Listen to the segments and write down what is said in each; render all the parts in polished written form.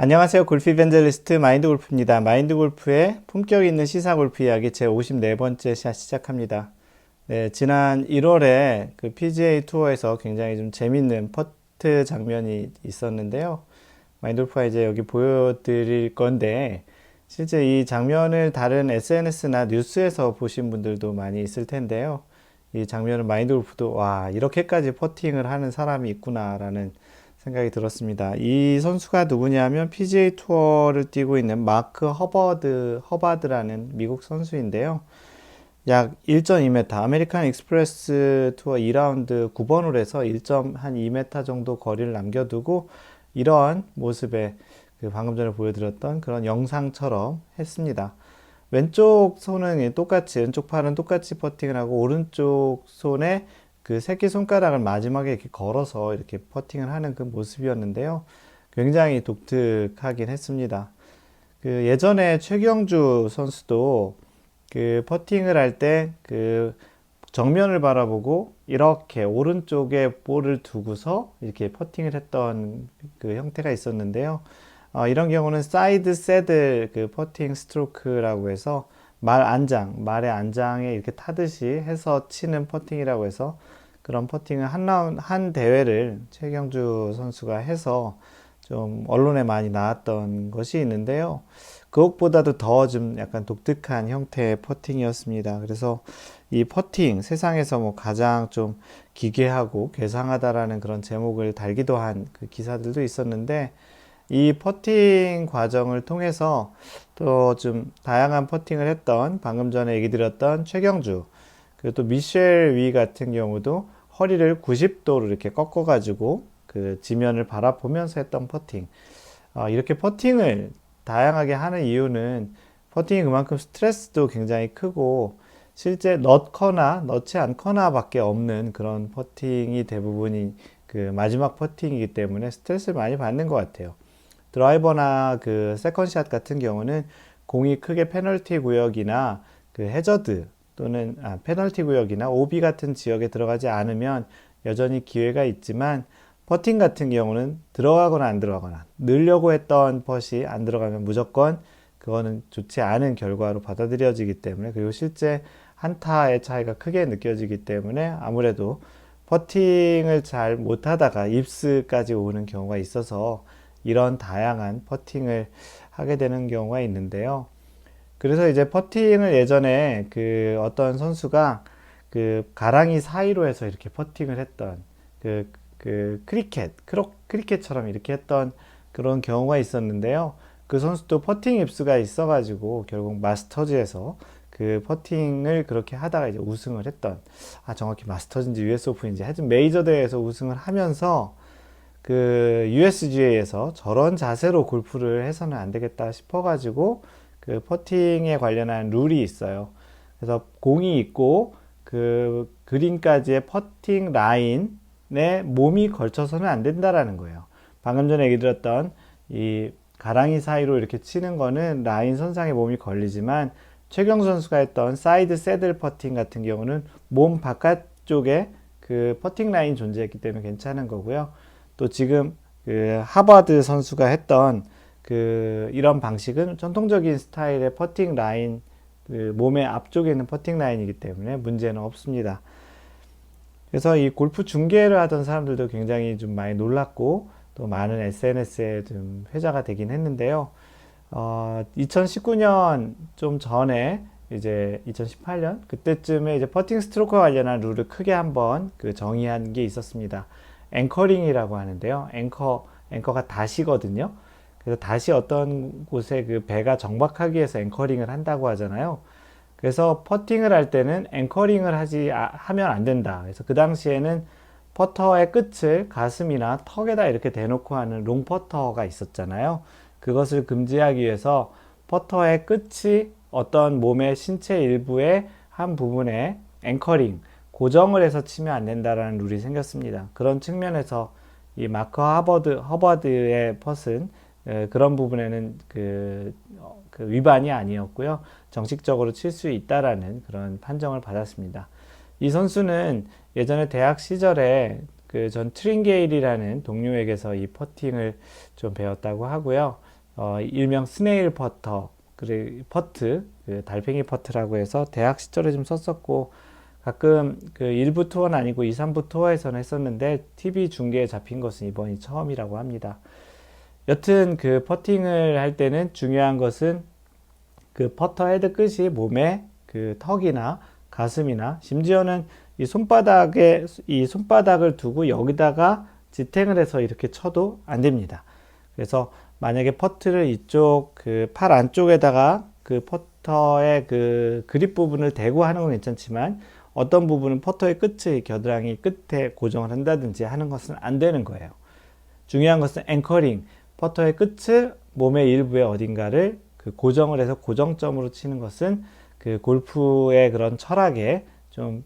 안녕하세요. 골프 이벤젤리스트 마인드 골프입니다. 마인드 골프의 품격 있는 시사 골프 이야기 제 54번째 샷 시작합니다. 네, 지난 1월에 그 PGA 투어에서 굉장히 좀 재밌는 퍼트 장면이 있었는데요. 마인드 골프가 이제 여기 보여드릴 건데, 실제 이 장면을 다른 SNS나 뉴스에서 보신 분들도 많이 있을 텐데요. 이 장면을 마인드 골프도 와, 이렇게까지 퍼팅을 하는 사람이 있구나라는 생각이 들었습니다. 이 선수가 누구냐면 PGA 투어를 뛰고 있는 마크 허바드라는 미국 선수인데요. 약 1.2m, 아메리칸 익스프레스 투어 2라운드 9번 홀에서 1.2m 정도 거리를 남겨두고 이러한 모습에 그 방금 전에 보여드렸던 그런 영상처럼 했습니다. 왼쪽 손은 똑같이, 왼쪽 팔은 똑같이 퍼팅을 하고 오른쪽 손에 그 새끼손가락을 마지막에 이렇게 걸어서 이렇게 퍼팅을 하는 그 모습이었는데요. 굉장히 독특하긴 했습니다. 그 예전에 최경주 선수도 그 퍼팅을 할 때 그 정면을 바라보고 이렇게 오른쪽에 볼을 두고서 이렇게 퍼팅을 했던 그 형태가 있었는데요. 이런 경우는 사이드 세들 그 퍼팅 스트로크라고 해서 말의 안장에 이렇게 타듯이 해서 치는 퍼팅이라고 해서 그런 퍼팅을 한 대회를 최경주 선수가 해서 좀 언론에 많이 나왔던 것이 있는데요. 그것보다도 더 좀 약간 독특한 형태의 퍼팅이었습니다. 그래서 이 퍼팅, 세상에서 뭐 가장 좀 기괴하고 괴상하다라는 그런 제목을 달기도 한 그 기사들도 있었는데, 이 퍼팅 과정을 통해서 또 좀 다양한 퍼팅을 했던 방금 전에 얘기 드렸던 최경주, 그리고 또 미셸 위 같은 경우도 허리를 90도로 이렇게 꺾어가지고 그 지면을 바라보면서 했던 퍼팅. 이렇게 퍼팅을 다양하게 하는 이유는 퍼팅이 그만큼 스트레스도 굉장히 크고 실제 넣거나 넣지 않거나 밖에 없는 그런 퍼팅이 대부분이 그 마지막 퍼팅이기 때문에 스트레스를 많이 받는 것 같아요. 드라이버나 그 세컨샷 같은 경우는 공이 크게 페널티 구역이나 그 해저드 또는 페널티 구역이나 오비 같은 지역에 들어가지 않으면 여전히 기회가 있지만, 퍼팅 같은 경우는 들어가거나 안 들어가거나 넣으려고 했던 퍼시 안 들어가면 무조건 그거는 좋지 않은 결과로 받아들여지기 때문에, 그리고 실제 한타의 차이가 크게 느껴지기 때문에 아무래도 퍼팅을 잘 못하다가 입스까지 오는 경우가 있어서 이런 다양한 퍼팅을 하게 되는 경우가 있는데요. 그래서 이제 퍼팅을 예전에 그 어떤 선수가 그 가랑이 사이로 해서 이렇게 퍼팅을 했던 그 크리켓처럼 이렇게 했던 그런 경우가 있었는데요. 그 선수도 퍼팅 입수가 있어가지고 결국 마스터즈에서 그 퍼팅을 그렇게 하다가 이제 우승을 했던, 정확히 마스터즈인지 US 오픈인지 하여튼 메이저 대회에서 우승을 하면서 그 USGA에서 저런 자세로 골프를 해서는 안 되겠다 싶어가지고 그 퍼팅에 관련한 룰이 있어요. 그래서 공이 있고 그 그린까지의 퍼팅 라인에 몸이 걸쳐서는 안 된다라는 거예요. 방금 전에 얘기 드렸던 이 가랑이 사이로 이렇게 치는 거는 라인 선상에 몸이 걸리지만, 최경 선수가 했던 사이드 새들 퍼팅 같은 경우는 몸 바깥쪽에 그 퍼팅 라인 존재했기 때문에 괜찮은 거고요. 또 지금 그 하버드 선수가 했던 그 이런 방식은 전통적인 스타일의 퍼팅 라인, 그 몸의 앞쪽에 있는 퍼팅 라인이기 때문에 문제는 없습니다. 그래서 이 골프 중계를 하던 사람들도 굉장히 좀 많이 놀랐고 또 많은 SNS에 좀 회자가 되긴 했는데요. 2019년 좀 전에 이제 2018년 그때쯤에 이제 퍼팅 스트로크와 관련한 룰을 크게 한번 그 정의한 게 있었습니다. 앵커링이라고 하는데요. 앵커가 다시거든요. 그래서 다시 어떤 곳에 그 배가 정박하기 위해서 앵커링을 한다고 하잖아요. 그래서 퍼팅을 할 때는 앵커링을 하면 안 된다. 그래서 그 당시에는 퍼터의 끝을 가슴이나 턱에다 이렇게 대놓고 하는 롱 퍼터가 있었잖아요. 그것을 금지하기 위해서 퍼터의 끝이 어떤 몸의 신체 일부의 한 부분에 앵커링, 고정을 해서 치면 안 된다라는 룰이 생겼습니다. 그런 측면에서 이 마크 허버드의 퍼은 그런 부분에는 그 위반이 아니었고요. 정식적으로 칠 수 있다라는 그런 판정을 받았습니다. 이 선수는 예전에 대학 시절에 그 전 트링게일이라는 동료에게서 이 퍼팅을 좀 배웠다고 하고요. 일명 스네일 퍼터, 그리고 퍼트, 그 달팽이 퍼트라고 해서 대학 시절에 좀 썼었고, 가끔 그 일부 투어는 아니고 2, 3부 투어에서는 했었는데 TV 중계에 잡힌 것은 이번이 처음이라고 합니다. 여튼 그 퍼팅을 할 때는 중요한 것은 그 퍼터 헤드 끝이 몸에 그 턱이나 가슴이나 심지어는 이 손바닥을 두고 여기다가 지탱을 해서 이렇게 쳐도 안 됩니다. 그래서 만약에 퍼트를 이쪽 그 팔 안쪽에다가 그 퍼터의 그 그립 부분을 대고 하는 건 괜찮지만 어떤 부분은 퍼터의 끝을 겨드랑이 끝에 고정을 한다든지 하는 것은 안 되는 거예요. 중요한 것은 앵커링, 퍼터의 끝을 몸의 일부의 어딘가를 그 고정을 해서 고정점으로 치는 것은 그 골프의 그런 철학에 좀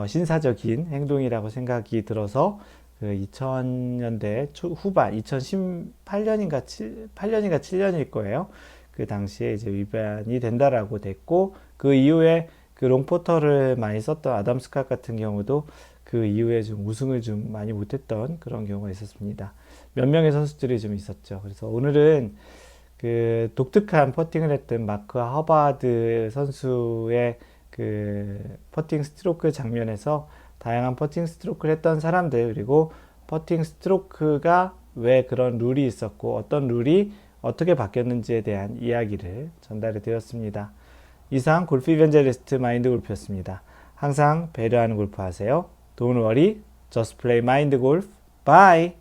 신사적인 행동이라고 생각이 들어서 그 2000년대 후반, 2018년인가 8년인가 7년일 거예요. 그 당시에 이제 위반이 된다라고 됐고, 그 이후에 그 롱포터를 많이 썼던 아담 스캇 같은 경우도 그 이후에 좀 우승을 좀 많이 못했던 그런 경우가 있었습니다. 몇 명의 선수들이 좀 있었죠. 그래서 오늘은 그 독특한 퍼팅을 했던 마크 허바드 선수의 그 퍼팅 스트로크 장면에서 다양한 퍼팅 스트로크를 했던 사람들, 그리고 퍼팅 스트로크가 왜 그런 룰이 있었고 어떤 룰이 어떻게 바뀌었는지에 대한 이야기를 전달해 드렸습니다. 이상 골프 이벤젤리스트 마인드 골프였습니다. 항상 배려하는 골프 하세요. Don't worry, just play mind golf. Bye!